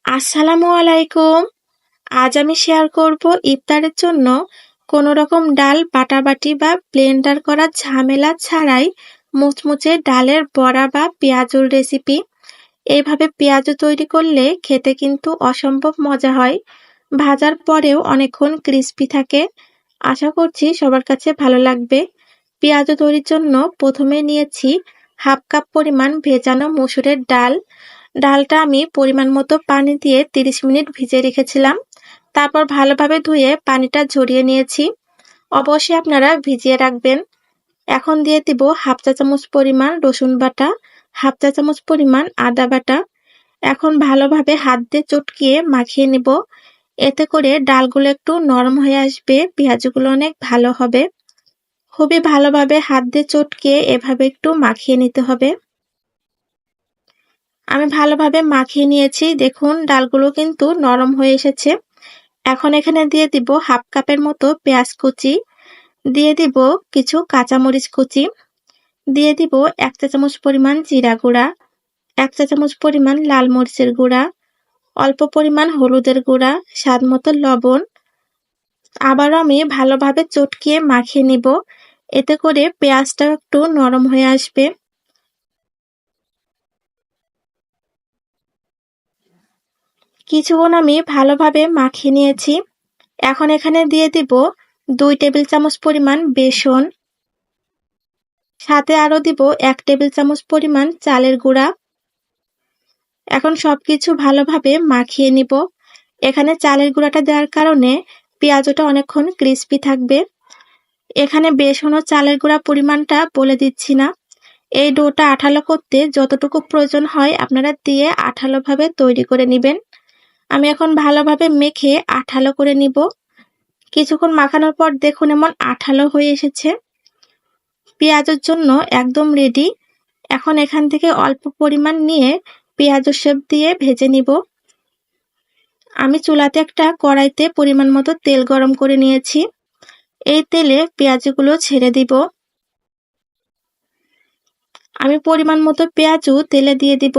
আসসালামু আলাইকুম। আজ আমি শেয়ার করব ইফতারের জন্য কোনো রকম ডাল বাটাবাটি বা ব্লেন্ডার করার ঝামেলা ছাড়াই মুচমুচে ডালের বড়া বা পেঁয়াজুর রেসিপি। এইভাবে পেঁয়াজু তৈরি করলে খেতে কিন্তু অসম্ভব মজা হয়। ভাজার পরেও অনেকক্ষণ ক্রিস্পি থাকে। আশা করছি সবার কাছে ভালো লাগবে। পেঁয়াজু তৈরির জন্য প্রথমে নিয়েছি হাফ কাপ পরিমাণ ভেজানো মসুরের ডাল। ডালটা আমি পরিমাণ মতো পানি দিয়ে 30 মিনিট ভিজিয়ে রেখেছিলাম। তারপর ভালোভাবে ধুয়ে পানিটা ঝরিয়ে নিয়েছি। অবশ্যই আপনারা ভিজিয়ে রাখবেন। এখন দিয়ে দিব হাফ চা চামচ পরিমাণ রসুন বাটা, হাফ চা চামচ পরিমাণ আদা বাটা। এখন ভালোভাবে হাত দিয়ে চটকিয়ে মাখিয়ে নিব। এতে করে ডালগুলো একটু নরম হয়ে আসবে, পেঁয়াজগুলো অনেক ভালো হবে। খুবই ভালোভাবে হাত দিয়ে চটকিয়ে এভাবে একটু মাখিয়ে নিতে হবে। আমি ভালোভাবে মাখিয়ে নিয়েছি, দেখুন ডালগুলো কিন্তু নরম হয়ে এসেছে। এখন এখানে দিয়ে দিব হাফ কাপের মতো পেঁয়াজ কুচি, দিয়ে দিব কিছু কাঁচামরিচ কুচি, দিয়ে দিব 1 চা চামচ পরিমাণ জিরা গুঁড়া, 1 চা চামচ পরিমাণ লাল মরিচের গুঁড়া, অল্প পরিমাণ হলুদের গুঁড়া, স্বাদ মতো লবণ। আবারও আমি ভালোভাবে চটকিয়ে মাখিয়ে নিব। এতে করে পেঁয়াজটা একটু নরম হয়ে আসবে। কিছুক্ষণ আমি ভালোভাবে মাখিয়ে নিয়েছি। এখন এখানে দিয়ে দিব 2 টেবিল চামচ পরিমাণ বেসন, সাথে আরো দিব 1 টেবিল চামচ পরিমাণ চালের গুঁড়া। এখন সবকিছু ভালোভাবে মাখিয়ে নিব। এখানে চালের গুঁড়াটা দেওয়ার কারণে পেঁয়াজটা অনেকক্ষণ ক্রিস্পি থাকবে। এখানে বেসন ও চালের গুঁড়া পরিমাণটা বলে দিচ্ছি না। এই ডোটা আঠালো করতে যতটুকু প্রয়োজন হয় আপনারা দিয়ে আঠালোভাবে তৈরি করে নেবেন। আমি এখন ভালোভাবে মেখে আঠালো করে নিব। কিছুক্ষণ মাখানোর পর দেখুন এমন আঠালো হয়ে এসেছে। পেঁয়াজের জন্য একদম রেডি। এখন এখান থেকে অল্প পরিমাণ নিয়ে পেঁয়াজের শেপ দিয়ে ভেজে নিব। আমি চুলাতে একটা কড়াইতে পরিমাণ মতো তেল গরম করে নিয়েছি। এই তেলে পেঁয়াজগুলো ছেড়ে দিব। আমি পরিমাণ মতো পেঁয়াজও তেলে দিয়ে দিব।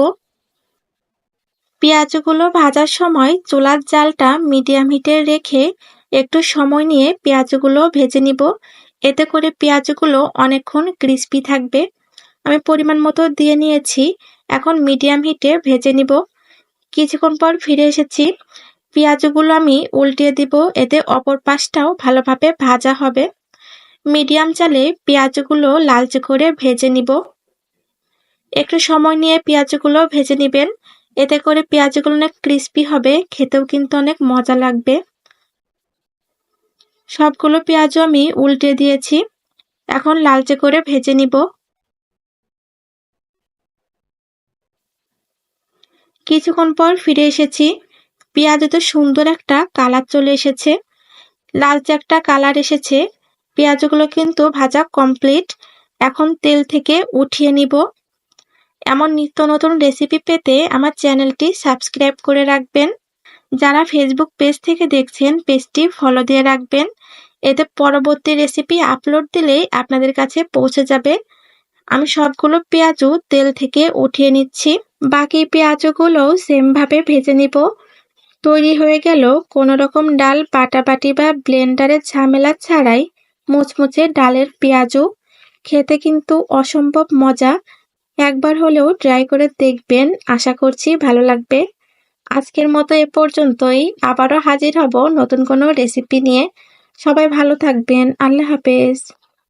পেঁয়াজগুলো ভাজার সময় চুলার জালটা মিডিয়াম হিটে রেখে একটু সময় নিয়ে পেঁয়াজগুলো ভেজে নিব। এতে করে পেঁয়াজগুলো অনেকক্ষণ ক্রিস্পি থাকবে। আমি পরিমাণ মতো দিয়ে নিয়েছি। এখন মিডিয়াম হিটে ভেজে নিব। কিছুক্ষণ পর ফিরে এসেছি। পেঁয়াজগুলো আমি উল্টিয়ে দিব, এতে অপর পাশটাও ভালোভাবে ভাজা হবে। মিডিয়াম জালে পেঁয়াজগুলো লালচে করে ভেজে নিব। একটু সময় নিয়ে পেঁয়াজগুলো ভেজে নিবেন। এতে করে পেঁয়াজগুলো অনেক ক্রিস্পি হবে, খেতেও কিন্তু অনেক মজা লাগবে। সবগুলো পেঁয়াজও আমি উল্টে দিয়েছি। এখন লালচে করে ভেজে নিব। কিছুক্ষণ পর ফিরে এসেছি। পেঁয়াজে তো সুন্দর একটা কালার চলে এসেছে, লালচে একটা কালার এসেছে। পেঁয়াজগুলো কিন্তু ভাজা কমপ্লিট। এখন তেল থেকে উঠিয়ে নিব। এমন নিত্য নতুন রেসিপি পেতে আমার চ্যানেলটি সাবস্ক্রাইব করে রাখবেন। যারা ফেসবুক পেজ থেকে দেখছেন পেজটি ফলো দিয়ে রাখবেন। এতে পরবর্তী রেসিপি আপলোড দিলেই আপনাদের কাছে পৌঁছে যাবে। আমি সবগুলো পেঁয়াজও তেল থেকে উঠিয়ে নিচ্ছি। বাকি পেঁয়াজগুলো সেম ভাবে ভেজে নিব। তৈরি হয়ে গেল কোনো রকম ডাল বাটাবাটি বা ব্লেন্ডারের ঝামেলা ছাড়াই মুচমুচে ডালের পেঁয়াজু। খেতে কিন্তু অসম্ভব মজা। একবার হলেও ট্রাই করে দেখবেন, আশা করছি ভালো লাগবে। আজকের মতো এ পর্যন্তই। আবারও হাজির হব নতুন কোনো রেসিপি নিয়ে। সবাই ভালো থাকবেন। আল্লাহ হাফেজ।